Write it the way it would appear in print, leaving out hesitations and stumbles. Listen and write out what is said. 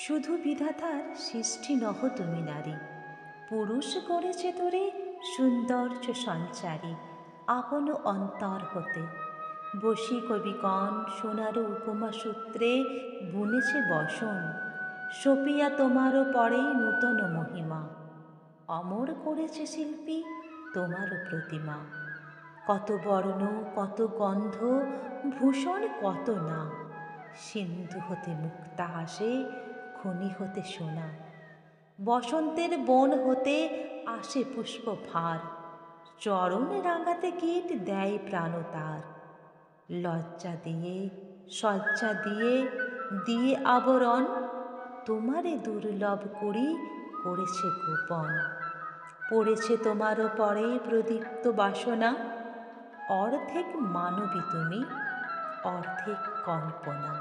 শুধু বিধাতার সৃষ্টি নহ তুমি নারী, পুরুষ করেছে তোরে সৌন্দর্য সঞ্চারী। আপন অন্তর হতে বসি কবিগণ সোনার উপমা সূত্রে বুনেছে বসন, সপিয়া তোমারও পরে নূতন মহিমা। অমর করেছে শিল্পী তোমারও প্রতিমা। কত বর্ণ কত গন্ধ, ভূষণ কত না, সিন্ধু হতে মুক্তা আসে, খনি হতে সোনা। বসন্তের বন হতে আসে পুষ্প ভার, চরণ রাঙাতে কীট দেয় প্রাণ তার। লজ্জা দিয়ে সজ্জা দিয়ে দিয়ে আবরণ, তোমারে দুর্লভ করি করেছে গোপন। পড়েছে তোমারও পরে প্রদীপ্ত বাসনা, অর্ধেক মানবী তুমি অর্ধেক কল্পনা।